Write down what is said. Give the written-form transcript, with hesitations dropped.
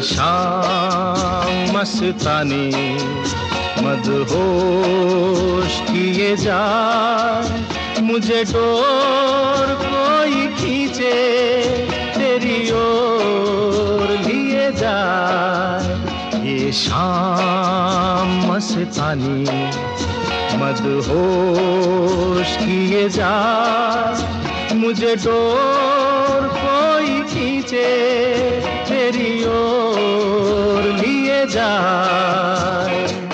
शाम मस्तानी मदहोश किए जाए, मुझे डोर कोई खींचे तेरी ओर लिए जाए। ये शाम मस्तानी मदहोश किए जाए, मुझे डोर कोई खींचे तेरी ओर लिए जाए।